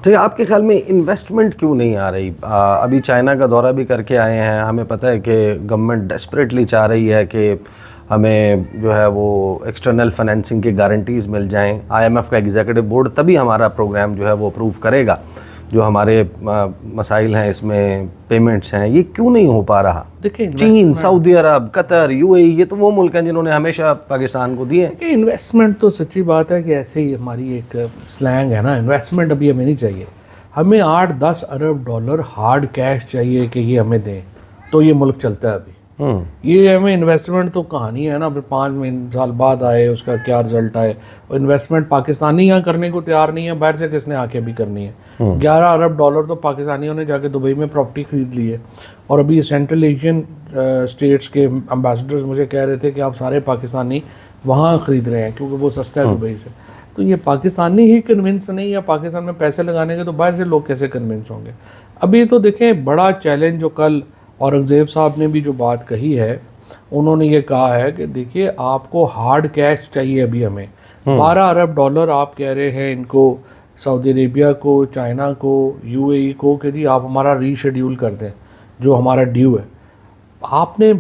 تو آپ کے خیال میں انویسٹمنٹ کیوں نہیں آ رہی؟ ابھی چائنا کا دورہ بھی کر کے آئے ہیں، ہمیں پتہ ہے کہ گورنمنٹ ڈیسپریٹلی چاہ رہی ہے کہ ہمیں جو ہے وہ ایکسٹرنل فائنینسنگ کی گارنٹیز مل جائیں. IMF کا ایگزیکٹو بورڈ تبھی ہمارا پروگرام جو ہے وہ اپروو کرے گا. جو ہمارے مسائل ہیں اس میں پیمنٹس ہیں، یہ کیوں نہیں ہو پا رہا؟ دیکھیں چین، سعودی عرب، قطر، UAE، یہ تو وہ ملک ہیں جنہوں نے ہمیشہ پاکستان کو دیے. دیکھیں انویسٹمنٹ تو سچی بات ہے کہ ایسے ہی ہماری ایک سلینگ ہے نا، انویسٹمنٹ ابھی ہمیں نہیں چاہیے. ہمیں 8-10 ارب ڈالر ہارڈ کیش چاہیے کہ یہ ہمیں دیں تو یہ ملک چلتا ہے. ابھی یہ ہمیں انویسٹمنٹ تو کہانی ہے نا، پھر 5 سال بعد آئے اس کا کیا رزلٹ آئے. اور انویسٹمنٹ پاکستانی یہاں کرنے کو تیار نہیں ہے، باہر سے کس نے آ کے بھی کرنی ہے. 11 ارب ڈالر تو پاکستانیوں نے جا کے دبئی میں پراپرٹی خرید لی ہے. اور ابھی سینٹرل ایشین اسٹیٹس کے امبیسڈرز مجھے کہہ رہے تھے کہ آپ سارے پاکستانی وہاں خرید رہے ہیں کیونکہ وہ سستا ہے دبئی سے. تو یہ پاکستانی ہی کنونس نہیں ہے پاکستان میں پیسے لگانے کے، تو باہر سے لوگ کیسے کنونس ہوں گے؟ ابھی تو دیکھیں بڑا چیلنج جو کل اورنگزیب صاحب نے بھی جو بات کہی ہے، انہوں نے یہ کہا ہے کہ دیکھیے آپ کو ہارڈ کیش چاہیے. ابھی ہمیں 12 ارب ڈالر آپ کہہ رہے ہیں ان کو، سعودی عربیہ کو، چائنا کو، UAE کو، کہ جی آپ ہمارا ری شیڈیول کر دیں جو ہمارا ڈیو ہے. آپ نے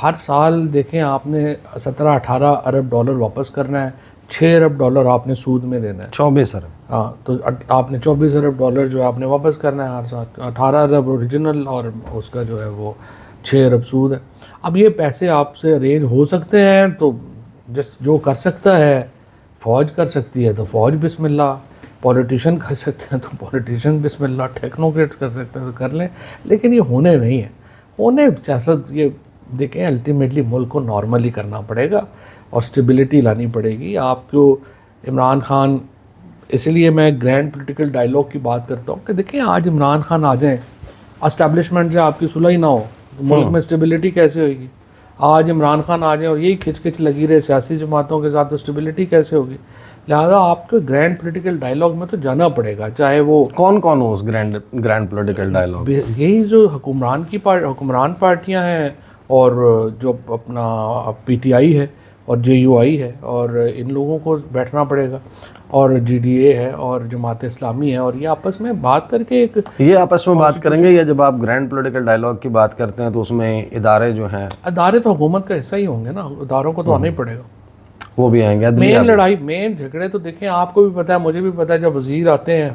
ہر سال دیکھیں آپ نے 17-18 ارب ڈالر واپس کرنا ہے، 6 ارب ڈالر آپ نے سود میں دینا ہے. 24 ارب. ہاں، تو آپ نے 24 ارب ڈالر جو آپ نے واپس کرنا ہے ہر سال. 18 ارب اوریجنل اور اس کا جو ہے وہ 6 ارب سود ہے. اب یہ پیسے آپ سے ارینج ہو سکتے ہیں تو جو کر سکتا ہے فوج کر سکتی ہے تو فوج بسم اللہ، پولیٹیشین کر سکتے ہیں تو پولیٹیشین بسم اللہ، ٹیکنوکریٹس کر سکتے ہیں تو کر لیں. لیکن یہ ہونے نہیں ہے. ہونے سیاست یہ دیکھیں الٹیمیٹلی ملک کو نارملی کرنا پڑے گا اور سٹیبلٹی لانی پڑے گی. آپ کو عمران خان، اس لیے میں گرینڈ پولیٹیکل ڈائلاگ کی بات کرتا ہوں کہ دیکھیں آج عمران خان آ جائیں، اسٹیبلشمنٹ سے آپ کی صلح ہی نہ ہو تو ملک میں سٹیبلٹی کیسے ہوئے گی؟ آج عمران خان آ جائیں اور یہی کھچ کھچ لگی رہے سیاسی جماعتوں کے ساتھ تو سٹیبلٹی کیسے ہوگی؟ لہٰذا آپ کو گرینڈ پولیٹیکل ڈائلاگ میں تو جانا پڑے گا، چاہے وہ کون ہو اس گرینڈ پولیٹیکل ڈائلاگ. یہی جو حکمران پارٹیاں ہیں اور جو اپنا PTI ہے اور JUI ہے، اور ان لوگوں کو بیٹھنا پڑے گا، اور GDA ہے اور جماعت اسلامی ہے، اور یہ آپس میں بات کر کے یہ آپس میں بات کریں گے. یا جب آپ گرینڈ پولیٹیکل ڈائلاگ کی بات کرتے ہیں تو اس میں ادارے جو ہیں، ادارے تو حکومت کا حصہ ہی ہوں گے نا، اداروں کو تو آنا ہی پڑے گا. وہ بھی آئیں گے. مین لڑائی، مین جھگڑے تو دیکھیں آپ کو بھی پتہ ہے، مجھے بھی پتہ ہے، جب وزیر آتے ہیں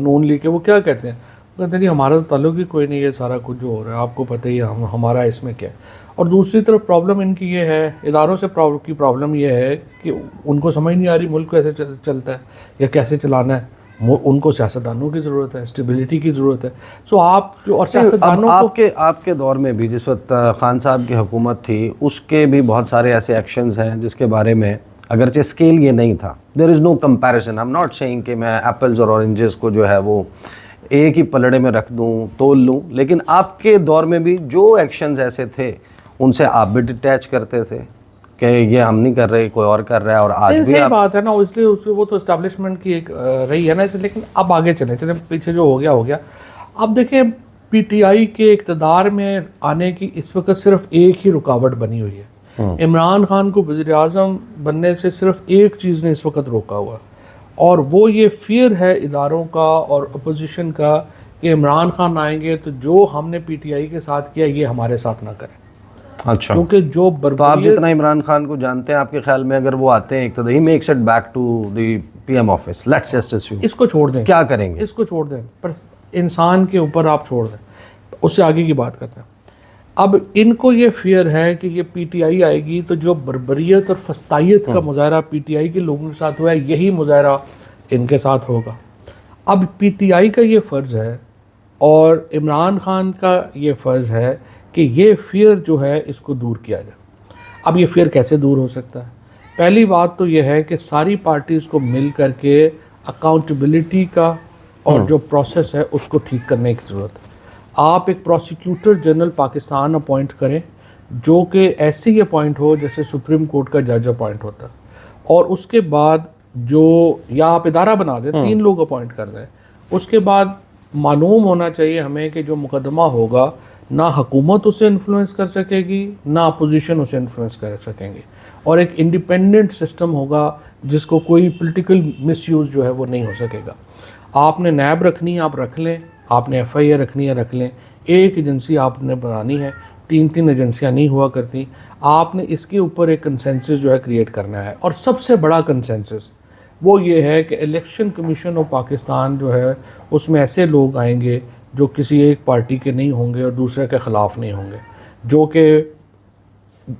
نون لیگ کے، وہ کیا کہتے ہیں؟ وہ کہتے ہیں جی ہمارا تو تعلق ہی کوئی نہیں ہے، سارا کچھ جو ہو رہا ہے آپ کو پتہ ہی ہے، ہمارا اس میں کیا ہے. اور دوسری طرف پرابلم ان کی یہ ہے، اداروں سے کی پرابلم یہ ہے کہ ان کو سمجھ نہیں آ رہی ملک کیسے چلتا ہے یا کیسے چلانا ہے. ان کو سیاستدانوں کی ضرورت ہے، اسٹیبلٹی کی ضرورت ہے. سو آپ اور سیاستدانوں کو آپ کے دور میں بھی جس وقت خان صاحب کی حکومت تھی، اس کے بھی بہت سارے ایسے ایکشنز ہیں جس کے بارے میں اگرچہ اسکیل یہ نہیں تھا. There is no comparison. I am not seeing کہ میں ایپلز اور اورنجز کو جو ہے وہ ایک ہی پلڑے میں رکھ دوں، تول لوں. لیکن آپ کے دور میں بھی جو ایکشنز ایسے تھے ان سے آپ بھی ڈیٹیچ کرتے تھے کہ یہ ہم نہیں کر رہے، کوئی اور کر رہا ہے. اور آج بھی صحیح بات ہے نا، اس لیے وہ تو اسٹیبلشمنٹ کی ایک رہی ہے نا. لیکن اب آگے چلیں پیچھے جو ہو گیا. اب دیکھیں PTI کے اقتدار میں آنے کی اس وقت صرف ایک ہی رکاوٹ بنی ہوئی ہے. عمران خان کو وزیر اعظم بننے سے صرف ایک چیز نے اس وقت روکا ہوا، اور وہ یہ فیئر ہے اداروں کا اور اپوزیشن کا کہ عمران خان آئیں گے تو جو ہم نے PTI کے ساتھ کیا یہ ہمارے ساتھ نہ کریں. اچھا، کیونکہ جو تو آپ جتنا عمران خان کو جانتے ہیں، آپ کے خیال میں اگر وہ آتے ہیں اقتدار، he makes it back to the PM office, let's just assume, اس کو چھوڑ دیں، کیا کریں گے؟ اس کو چھوڑ دیں، پر انسان کے اوپر آپ چھوڑ دیں. اس سے آگے کی بات کرتے ہیں. اب ان کو یہ فیئر ہے کہ یہ PTI آئے گی تو جو بربریت اور فسطائیت کا مظاہرہ PTI کے لوگوں کے ساتھ ہوا ہے یہی مظاہرہ ان کے ساتھ ہوگا. اب PTI کا یہ فرض ہے اور عمران خان کا یہ فرض ہے کہ یہ فیئر جو ہے اس کو دور کیا جائے. اب یہ فیئر کیسے دور ہو سکتا ہے؟ پہلی بات تو یہ ہے کہ ساری پارٹیز کو مل کر کے اکاؤنٹیبلٹی کا اور جو پروسیس ہے اس کو ٹھیک کرنے کی ضرورت ہے. آپ ایک پروسیکیوٹر جنرل پاکستان اپوائنٹ کریں جو کہ ایسے ہی اپوائنٹ ہو جیسے سپریم کورٹ کا جج اپوائنٹ ہوتا ہے، اور اس کے بعد جو یا آپ ادارہ بنا دیں، 3 لوگ اپوائنٹ کر دیں. اس کے بعد معلوم ہونا چاہیے ہمیں کہ جو مقدمہ ہوگا نہ حکومت اسے انفلوئنس کر سکے گی نہ اپوزیشن اسے انفلوئنس کر سکیں گے، اور ایک انڈیپینڈنٹ سسٹم ہوگا جس کو کوئی پولیٹیکل مس یوز جو ہے وہ نہیں ہو سکے گا. آپ نے نیب رکھنی ہے آپ رکھ لیں, آپ نے ایف آئی اے رکھنی ہے رکھ لیں, ایک ایجنسی آپ نے بنانی ہے, 3 ایجنسیاں نہیں ہوا کرتی. آپ نے اس کے اوپر ایک کنسنسس جو ہے کریٹ کرنا ہے, اور سب سے بڑا کنسنسس وہ یہ ہے کہ الیکشن کمیشن آف پاکستان جو ہے اس میں ایسے لوگ آئیں گے جو کسی ایک پارٹی کے نہیں ہوں گے اور دوسرے کے خلاف نہیں ہوں گے, جو کہ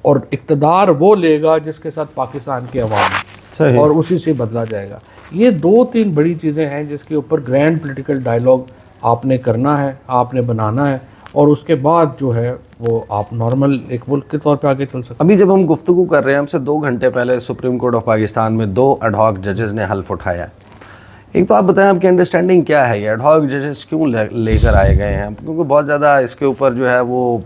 اور اقتدار وہ لے گا جس کے ساتھ پاکستان کی عوام ہے, صحیح. اور اسی سے بدلا جائے گا. یہ 2-3 بڑی چیزیں ہیں جس کے اوپر گرینڈ پولیٹیکل ڈائلاگ آپ نے کرنا ہے, آپ نے بنانا ہے, اور اس کے بعد جو ہے وہ آپ نارمل ایک ملک کے طور پہ آگے چل سکتے ہیں. ابھی جب ہم گفتگو کر رہے ہیں, ہم سے 2 گھنٹے پہلے سپریم کورٹ آف پاکستان میں 2 ایڈ ہاک ججز نے حلف اٹھایا ہے. ایک تو آپ بتائیں آپ کی انڈرسٹینڈنگ کیا ہے, یہ ایڈ ہاک ججز کیوں لے کر آئے گئے ہیں؟ کیونکہ بہت زیادہ اس کے اوپر جو ہے وہ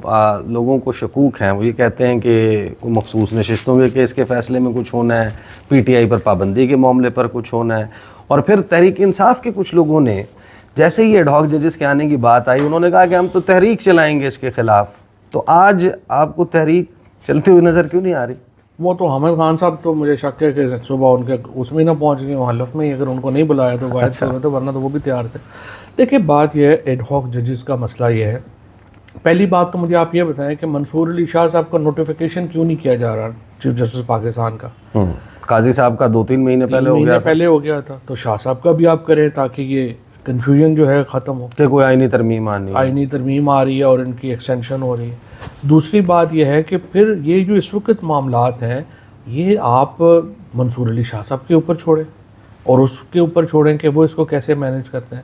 لوگوں کو شکوک ہیں. وہ یہ کہتے ہیں کہ کوئی مخصوص نشستوں کے کیس کے فیصلے میں کچھ ہونا ہے, پی ٹی آئی پر پابندی کے معاملے پر کچھ ہونا ہے, اور پھر تحریک انصاف کے کچھ لوگوں نے جیسے ہی ایڈ ہاک ججز کے آنے کی بات آئی انہوں نے کہا کہ ہم تو تحریک چلائیں گے اس کے خلاف. تو آج آپ کو تحریک چلتے ہوئے نظر کیوں نہیں آ رہی؟ وہ تو حامد خان صاحب تو مجھے شک ہے کہ صبح ان کے اس میں نہ پہنچ گئے حلف میں ہی, اگر ان کو نہیں بلایا تو واحد سے ہوئے تو, ورنہ تو وہ بھی تیار تھے. دیکھیں بات یہ ہے ایڈ ہاک ججز کا مسئلہ یہ ہے. پہلی بات تو مجھے آپ یہ بتائیں کہ منصور علی شاہ صاحب کا نوٹیفیکیشن کیوں نہیں کیا جا رہا چیف جسٹس پاکستان کا؟ قاضی صاحب کا 2-3 مہینے پہلے ہو گیا تھا, تو شاہ صاحب کا بھی آپ کریں تاکہ یہ کنفیوژن جو ہے ختم ہو. کہ کوئی آئینی ترمیم آئینی ترمیم آ رہی ہے اور ان کی ایکسٹینشن ہو رہی ہے. دوسری بات یہ ہے کہ پھر یہ جو اس وقت معاملات ہیں یہ آپ منصور علی شاہ صاحب کے اوپر چھوڑیں, اور اس کے اوپر چھوڑیں کہ وہ اس کو کیسے مینیج کرتے ہیں.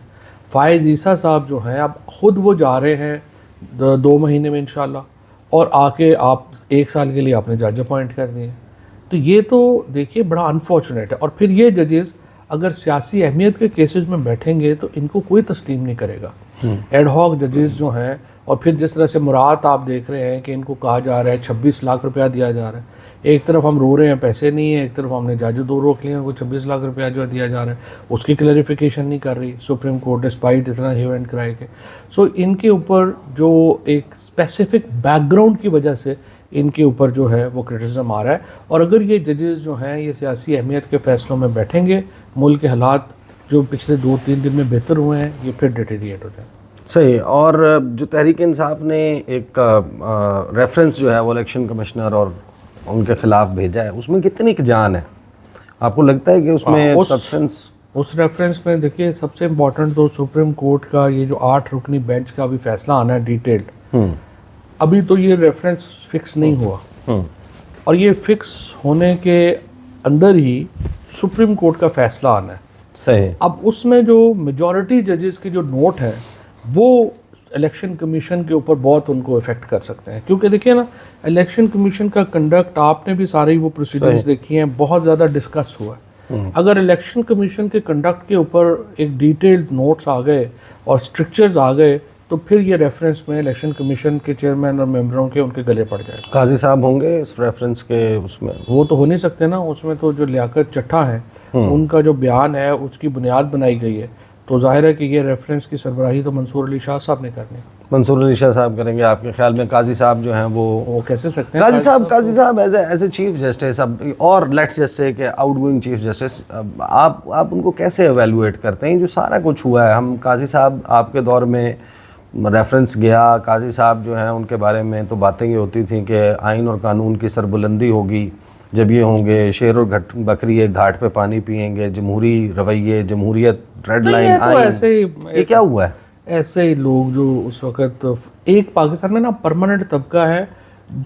فائز عیسیٰ صاحب جو ہیں اب خود وہ جا رہے ہیں 2 مہینے میں انشاءاللہ, اور آ کے آپ 1 سال کے لیے آپ نے جج اپوائنٹ کر دیے. تو یہ تو دیکھیے بڑا انفارچونیٹ ہے. اور پھر یہ ججز اگر سیاسی اہمیت کے کیسز میں بیٹھیں گے تو ان کو کوئی تسلیم نہیں کرے گا. ایڈ ہاک ججز جو ہیں, اور پھر جس طرح سے مراد آپ دیکھ رہے ہیں کہ ان کو کہا جا رہا ہے 26 لاکھ روپیہ دیا جا رہا ہے. ایک طرف ہم رو رہے ہیں پیسے نہیں ہیں, ایک طرف ہم نے جج 2 روک لیے ہیں, کو 26 لاکھ روپیہ جو دیا جا رہا ہے اس کی کلیریفیکیشن نہیں کر رہی سپریم کورٹ ڈسپائٹ اتنا ہیو اینڈ کرائے کے. سو ان کے اوپر جو ایک اسپیسیفک بیک گراؤنڈ کی وجہ سے ان کے اوپر جو ہے وہ کرٹیسزم آ رہا ہے. اور اگر یہ ججز جو ہیں یہ سیاسی اہمیت کے فیصلوں میں بیٹھیں گے, ملک کے حالات جو پچھلے 2-3 دن میں بہتر ہوئے ہیں یہ پھر ڈیٹیریٹ ہو جائیں. صحیح. اور جو تحریک انصاف نے ایک ریفرنس جو ہے وہ الیکشن کمشنر اور ان کے خلاف بھیجا ہے, اس میں کتنی جان ہے؟ آپ کو لگتا ہے کہ اس میں سبسٹنس؟ اس ریفرنس میں دیکھیے سب سے امپورٹنٹ تو سپریم کورٹ کا یہ جو 8 رکنی بینچ کا بھی فیصلہ آنا ہے ڈیٹیلڈ. ابھی تو یہ ریفرنس فکس نہیں ہوا, اور یہ فکس ہونے کے اندر ہی سپریم کورٹ کا فیصلہ آنا ہے. صحیح. اب اس میں جو میجورٹی ججز کے جو نوٹ ہیں وہ الیکشن کمیشن کے اوپر بہت ان کو افیکٹ کر سکتے ہیں, کیونکہ دیکھیں نا الیکشن کمیشن کا کنڈکٹ آپ نے بھی ساری وہ پروسیڈرز دیکھی ہیں, بہت زیادہ ڈسکس ہوا ہے. اگر الیکشن کمیشن کے کنڈکٹ کے اوپر ایک ڈیٹیلڈ نوٹس آ گئے اور اسٹرکچرز آ گئے تو پھر یہ ریفرنس میں الیکشن کمیشن کے چیئرمین اور ممبروں کے ان کے گلے پڑ جائے. قاضی صاحب ہوں گے اس ریفرنس کے اس میں؟ وہ تو ہو نہیں سکتے نا, اس میں تو جو لیاقت چٹھا ہیں ان کا جو بیان ہے اس کی بنیاد بنائی گئی ہے, تو ظاہر ہے کہ یہ ریفرنس کی سربراہی تو منصور علی شاہ صاحب نے کرنی. منصور علی شاہ صاحب کریں گے آپ کے خیال میں؟ قاضی صاحب جو ہیں وہ کیسے سکتے ہیں؟ قاضی صاحب ایز اے چیف جسٹس, اب اور لیٹس جسٹ سے کہ آؤٹ گوئنگ چیف جسٹس, آپ ان کو کیسے ایویلویٹ کرتے ہیں جو سارا کچھ ہوا ہے؟ ہم قاضی صاحب آپ کے دور میں ریفرنس گیا, قاضی صاحب جو ہیں ان کے بارے میں تو باتیں یہ ہوتی تھیں کہ آئین اور قانون کی سربلندی ہوگی جب یہ ہوں گے, شیر اور بکری ایک گھاٹ پہ پانی پئیں گے, جمہوری رویے, جمہوریت, ریڈ لائن آئین. یہ کیا ہوا ہے؟ ایسے ہی لوگ جو اس وقت ایک پاکستان میں نا پرماننٹ طبقہ ہے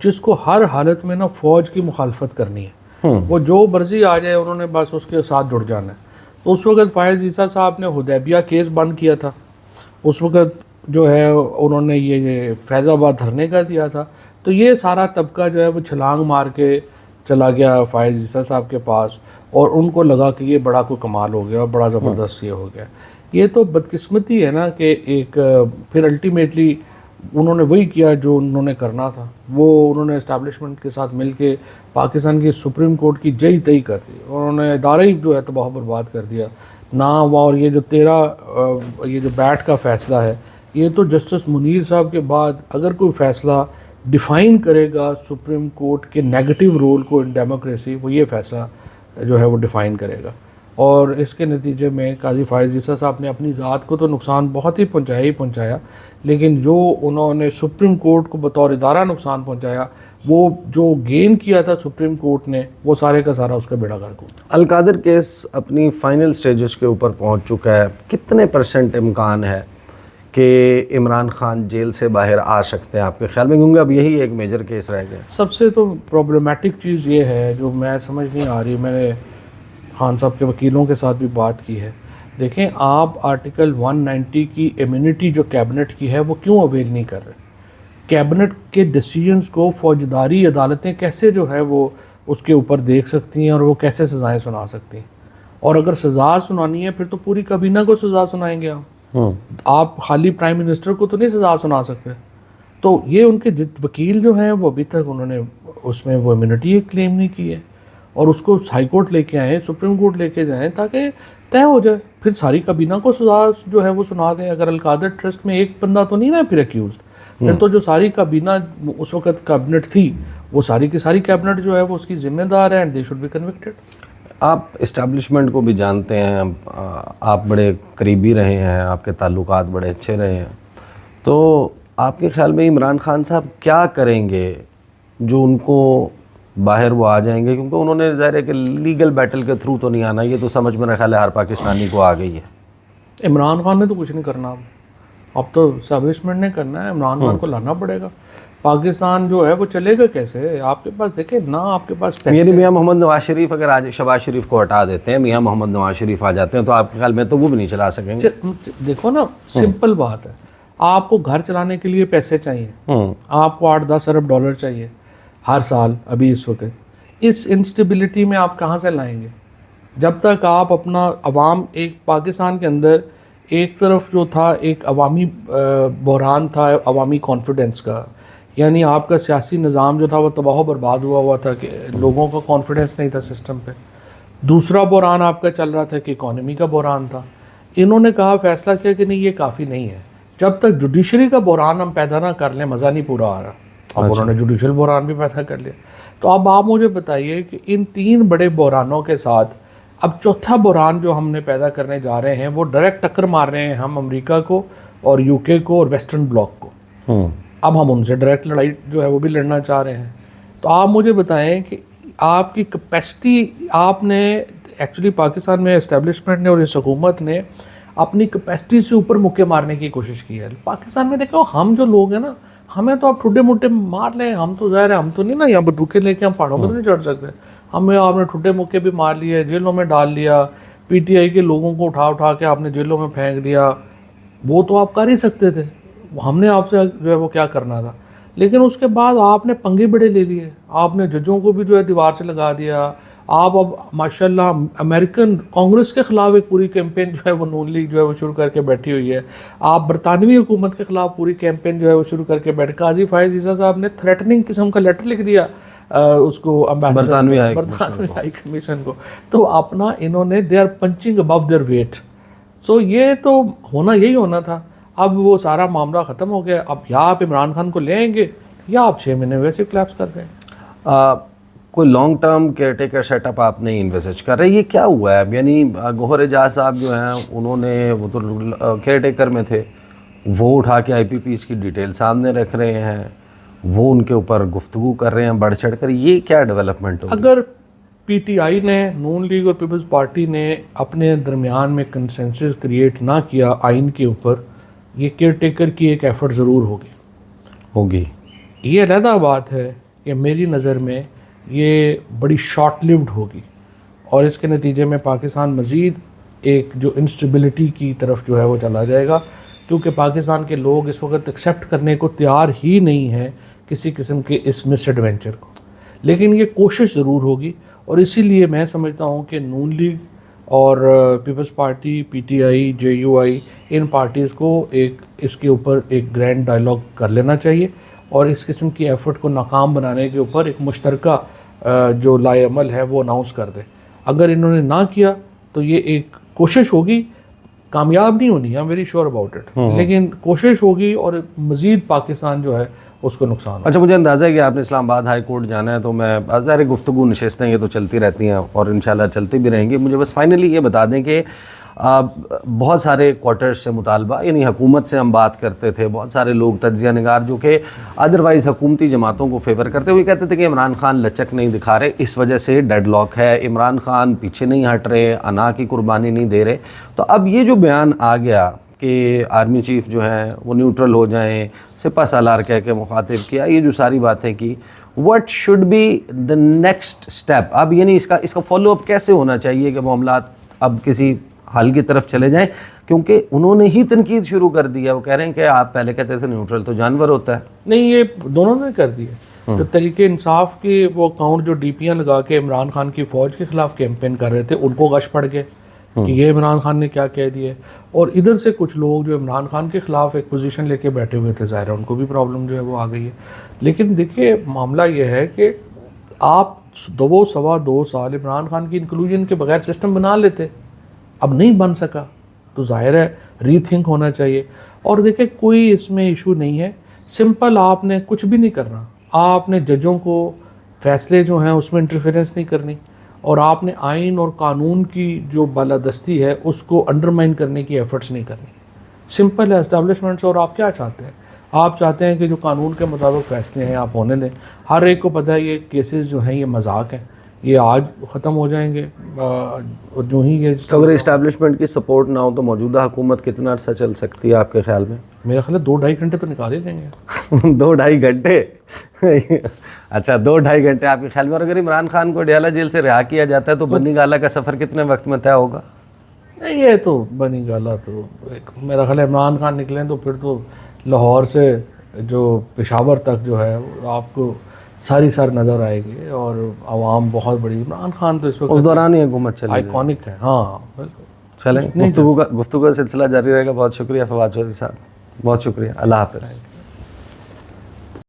جس کو ہر حالت میں نا فوج کی مخالفت کرنی ہے, وہ جو مرضی آ جائے انہوں نے بس اس کے ساتھ جڑ جانا ہے. تو اس وقت فائز عیسیٰ صاحب نے حدیبیہ کیس بند کیا تھا, اس وقت جو ہے انہوں نے یہ فیض آباد دھرنے کا دیا تھا, تو یہ سارا طبقہ جو ہے وہ چھلانگ مار کے چلا گیا فائز عیسیٰ صاحب کے پاس, اور ان کو لگا کہ یہ بڑا کوئی کمال ہو گیا, بڑا زبردست یہ ہو گیا. یہ تو بدقسمتی ہے نا کہ ایک پھر الٹیمیٹلی انہوں نے وہی کیا جو انہوں نے کرنا تھا, وہ انہوں نے اسٹیبلشمنٹ کے ساتھ مل کے پاکستان کی سپریم کورٹ کی جئی تئی کر دی, انہوں نے ادارہ ہی جو ہے تباہ برباد کر دیا نا. اور یہ جو 13 یہ جو بیٹ کا فیصلہ ہے, یہ تو جسٹس منیر صاحب کے بعد اگر کوئی فیصلہ ڈیفائن کرے گا سپریم کورٹ کے نیگیٹو رول کو ان ڈیموکریسی, وہ یہ فیصلہ جو ہے وہ ڈیفائن کرے گا. اور اس کے نتیجے میں قاضی فائز عیسیٰ صاحب نے اپنی ذات کو تو نقصان بہت ہی پہنچایا، لیکن جو انہوں نے سپریم کورٹ کو بطور ادارہ نقصان پہنچایا، وہ جو گین کیا تھا سپریم کورٹ نے، وہ سارے کا سارا اس کا بیڑا غرق ہوا۔ القادر کیس اپنی فائنل سٹیجز کے اوپر پہنچ چکا ہے، کتنے % امکان ہے کہ عمران خان جیل سے باہر آ سکتے ہیں آپ کے خیال میں؟ کیونکہ اب یہی ایک میجر کیس رہ گیا۔ سب سے تو پرابلمٹک چیز یہ ہے جو میں سمجھ نہیں آ رہی، میں نے خان صاحب کے وکیلوں کے ساتھ بھی بات کی ہے، دیکھیں آپ آرٹیکل 190 کی امیونٹی جو کیبنٹ کی ہے وہ کیوں اویل نہیں کر رہے؟ کیبنٹ کے ڈیسیجنز کو فوجداری عدالتیں کیسے جو ہے وہ اس کے اوپر دیکھ سکتی ہیں اور وہ کیسے سزائیں سنا سکتی ہیں؟ اور اگر سزا سنانی ہے پھر تو پوری کابینہ کو سزا سنائیں گے آپ خالی پرائم منسٹر کو تو نہیں سزا سنا سکتے۔ تو یہ ان کے وکیل جو ہیں وہ ابھی تک انہوں نے اس میں وہ امیونٹی کلیم نہیں کی ہے، اور اس کو ہائی کورٹ لے کے آئیں، سپریم کورٹ لے کے جائیں تاکہ طے ہو جائے، پھر ساری کابینہ کو سزا جو ہے وہ سنا دیں۔ اگر القادر ٹرسٹ میں ایک بندہ تو نہیں نا پھر ایکیوزڈ، پھر تو جو ساری کابینہ اس وقت کیبنٹ تھی وہ ساری کی ساری کیبنٹ جو ہے وہ اس کی ذمہ دار ہے، and they should be convicted. آپ اسٹیبلشمنٹ کو بھی جانتے ہیں، آپ بڑے قریبی رہے ہیں، آپ کے تعلقات بڑے اچھے رہے ہیں، تو آپ کے خیال میں عمران خان صاحب کیا کریں گے جو ان کو باہر وہ آ جائیں گے؟ کیونکہ انہوں نے ظاہر ہے کہ لیگل بیٹل کے تھرو تو نہیں آنا، یہ تو سمجھ میرا خیال ہے ہر پاکستانی کو آ گئی ہے۔ عمران خان نے تو کچھ نہیں کرنا، اب تو اسٹیبلشمنٹ نے کرنا ہے، عمران خان کو لانا پڑے گا۔ پاکستان جو ہے وہ چلے گا کیسے؟ آپ کے پاس دیکھیں نا، آپ کے پاس پیسے، یعنی میاں محمد نواز شریف اگر آج شہباز شریف کو ہٹا دیتے ہیں، میاں محمد نواز شریف آ جاتے ہیں، تو آپ کے خیال میں تو وہ بھی نہیں چلا سکیں گے؟ دیکھو نا، سمپل بات ہے، آپ کو گھر چلانے کے لیے پیسے چاہیے، آپ کو 8-10 ارب ڈالر چاہیے ہر سال ابھی اس وقت، اس انسٹیبلٹی میں آپ کہاں سے لائیں گے؟ جب تک آپ اپنا عوام، ایک پاکستان کے اندر ایک طرف جو تھا ایک عوامی بحران تھا عوامی کانفیڈنس کا، یعنی آپ کا سیاسی نظام جو تھا وہ تباہ و برباد ہوا تھا کہ لوگوں کا کانفیڈنس نہیں تھا سسٹم پہ۔ دوسرا بحران آپ کا چل رہا تھا کہ اکانومی کا بحران تھا۔ انہوں نے کہا، فیصلہ کیا کہ نہیں، یہ کافی نہیں ہے، جب تک جوڈیشری کا بحران ہم پیدا نہ کر لیں مزہ نہیں پورا آ رہا۔ اب انہوں نے جوڈیشل بحران بھی پیدا کر لیا۔ تو اب آپ مجھے بتائیے کہ ان 3 بڑے بحرانوں کے ساتھ اب چوتھا بحران جو ہم نے پیدا کرنے جا رہے ہیں، وہ ڈائریکٹ ٹکر مار رہے ہیں ہم امریکہ کو اور UK کو اور ویسٹرن بلاک کو۔ اب ہم ان سے ڈائریکٹ لڑائی جو ہے وہ بھی لڑنا چاہ رہے ہیں۔ تو آپ مجھے بتائیں کہ آپ کی کیپیسٹی، آپ نے ایکچولی پاکستان میں اسٹیبلشمنٹ نے اور اس حکومت نے اپنی کیپیسٹی سے اوپر مکے مارنے کی کوشش کی ہے۔ پاکستان میں دیکھو، ہم جو لوگ ہیں نا، ہمیں تو آپ ٹھڈے موٹے مار لیں، ہم تو ظاہر ہے ہم تو نہیں نا یہاں بندوقیں لے کے ہم پہاڑوں پر نہیں چڑھ سکتے، ہمیں آپ نے ٹھڈے موقع بھی مار لیے، جیلوں میں ڈال لیا، PTI کے لوگوں کو اٹھا کے آپ نے جیلوں میں پھینک دیا، وہ تو آپ کر ہی سکتے تھے، ہم نے آپ سے جو ہے وہ کیا کرنا تھا۔ لیکن اس کے بعد آپ نے پنگے بڑے لے لیے، آپ نے ججوں کو بھی جو ہے دیوار سے لگا دیا۔ آپ اب ماشاءاللہ امریکن کانگریس کے خلاف ایک پوری کیمپین جو ہے وہ نون لیگ جو ہے وہ شروع کر کے بیٹھی ہوئی ہے۔ آپ برطانوی حکومت کے خلاف پوری کیمپین جو ہے وہ شروع کر کے بیٹھے۔ قاضی فائز عیسیٰ صاحب نے تھریٹننگ قسم کا لیٹر لکھ دیا اس کو برطانوی ہائی کمیشن کو۔ تو اپنا انہوں نے they are punching above their weight. So یہ تو یہی ہونا تھا۔ اب وہ سارا معاملہ ختم ہو گیا، اب یا آپ عمران خان کو لے آئیں گے یا آپ 6 مہینے ویسے کلیپس کر دیں۔ کوئی long term care taker set up آپ نہیں انویسٹ کر رہے، یہ کیا ہوا ہے؟ یعنی گوہر اعجاز صاحب جو ہیں انہوں نے، وہ تو کیئر ٹیکر میں تھے، وہ اٹھا کے IPPs کی ڈیٹیل سامنے رکھ رہے ہیں، وہ ان کے اوپر گفتگو کر رہے ہیں بڑھ چڑھ کر، یہ کیا ڈیولپمنٹ ہوگی؟ اگر PTI نے، نون لیگ اور پیپلز پارٹی نے اپنے درمیان میں کنسنسس کریٹ نہ کیا آئین کے اوپر، یہ کیئر ٹیکر کی ایک ایفرٹ ضرور ہوگی۔ یہ علیحدہ بات ہے کہ میری نظر میں یہ بڑی شارٹ لیوڈ ہوگی، اور اس کے نتیجے میں پاکستان مزید ایک جو انسٹیبلٹی کی طرف جو ہے وہ چلا جائے گا، کیونکہ پاکستان کے لوگ اس وقت ایکسیپٹ کرنے کو تیار ہی نہیں ہیں کسی قسم کے اس مس ایڈوینچر کو۔ لیکن یہ کوشش ضرور ہوگی، اور اسی لیے میں سمجھتا ہوں کہ نون لیگ اور پیپلز پارٹی، PTI، JUI، ان پارٹیز کو اس کے اوپر ایک گرینڈ ڈائلاگ کر لینا چاہیے، اور اس قسم کی ایفرٹ کو ناکام بنانے کے اوپر ایک مشترکہ جو لائے عمل ہے وہ اناؤنس کر دیں۔ اگر انہوں نے نہ کیا تو یہ ایک کوشش ہوگی، کامیاب نہیں ہونی, I am very sure about it, لیکن کوشش ہوگی اور مزید پاکستان جو ہے اس کو نقصان. اچھا, مجھے اندازہ ہے کہ آپ نے اسلام آباد ہائی کورٹ جانا ہے, تو میں ظاہر گفتگو نشستیں یہ تو چلتی رہتی ہیں اور انشاءاللہ چلتی بھی رہیں گی. مجھے بس فائنلی یہ بتا دیں کہ بہت سارے کوارٹرز سے مطالبہ, یعنی حکومت سے ہم بات کرتے تھے, بہت سارے لوگ تجزیہ نگار جو کہ ادروائز حکومتی جماعتوں کو فیور کرتے ہوئے کہتے تھے کہ عمران خان لچک نہیں دکھا رہے, اس وجہ سے ڈیڈ لاک ہے, عمران خان پیچھے نہیں ہٹ رہے, انا کی قربانی نہیں دے رہے. تو اب یہ جو بیان آ گیا کہ آرمی چیف جو ہیں وہ نیوٹرل ہو جائیں, سپہ سالار کہہ کے مخاطب کیا, یہ جو ساری باتیں کی, what should be the next step؟ اب یعنی اس کا فالو اپ کیسے ہونا چاہیے کہ معاملات اب کسی حل کی طرف چلے جائیں, کیونکہ انہوں نے ہی تنقید شروع کر دی ہے. وہ کہہ رہے ہیں کہ آپ پہلے کہتے تھے نیوٹرل تو جانور ہوتا ہے. نہیں, یہ دونوں نے کر دی ہے. جو تحریک انصاف کے وہ اکاؤنٹ جو ڈی پیاں لگا کے عمران خان کی فوج کے خلاف کیمپین کر رہے تھے, ان کو غش پڑ گئے کہ یہ عمران خان نے کیا کہہ دیا, اور ادھر سے کچھ لوگ جو عمران خان کے خلاف ایک پوزیشن لے کے بیٹھے ہوئے تھے, ظاہر ہے ان کو بھی پرابلم جو ہے وہ آ گئی ہے. لیکن دیکھیے معاملہ یہ ہے کہ آپ 2 سال عمران خان کی انکلوژن کے بغیر سسٹم بنا لیتے, اب نہیں بن سکا, تو ظاہر ہے ری تھنک ہونا چاہیے. اور دیکھیں کوئی اس میں ایشو نہیں ہے, سمپل آپ نے کچھ بھی نہیں کرنا, آپ نے ججوں کو فیصلے جو ہیں اس میں انٹرفیرنس نہیں کرنی, اور آپ نے آئین اور قانون کی جو بالادستی ہے اس کو انڈرمائن کرنے کی ایفرٹس نہیں کرنی. سمپل ہے اسٹیبلشمنٹ سے. اور آپ کیا چاہتے ہیں؟ آپ چاہتے ہیں کہ جو قانون کے مطابق فیصلے ہیں آپ ہونے دیں. ہر ایک کو پتہ ہے یہ کیسز جو ہیں یہ مذاق ہیں, یہ آج ختم ہو جائیں گے, اور جو ہی یہ اگر اسٹیبلشمنٹ کی سپورٹ نہ ہو تو موجودہ حکومت کتنا عرصہ چل سکتی ہے آپ کے خیال میں؟ میرا خیال ہے 2-2.5 گھنٹے تو نکال ہی لیں گے. 2-2.5 گھنٹے اچھا 2-2.5 گھنٹے آپ کے خیال میں. اور اگر عمران خان کو ڈیالہ جیل سے رہا کیا جاتا ہے تو بنی گالہ کا سفر کتنے وقت میں طے ہوگا؟ نہیں, یہ تو بنی گالہ تو میرا خیال ہے عمران خان نکلیں تو پھر تو لاہور سے جو پشاور تک جو ہے آپ کو ساری سر نظر آئے گی, اور عوام بہت بڑی. عمران خان تو اس وقت اس دوران ہی حکومت چلے آئیکونک ہے. ہاں بالکل. چلیں, گفتگو کا سلسلہ جاری رہے گا. بہت شکریہ فواد چودھری صاحب, بہت شکریہ. اللہ حافظ.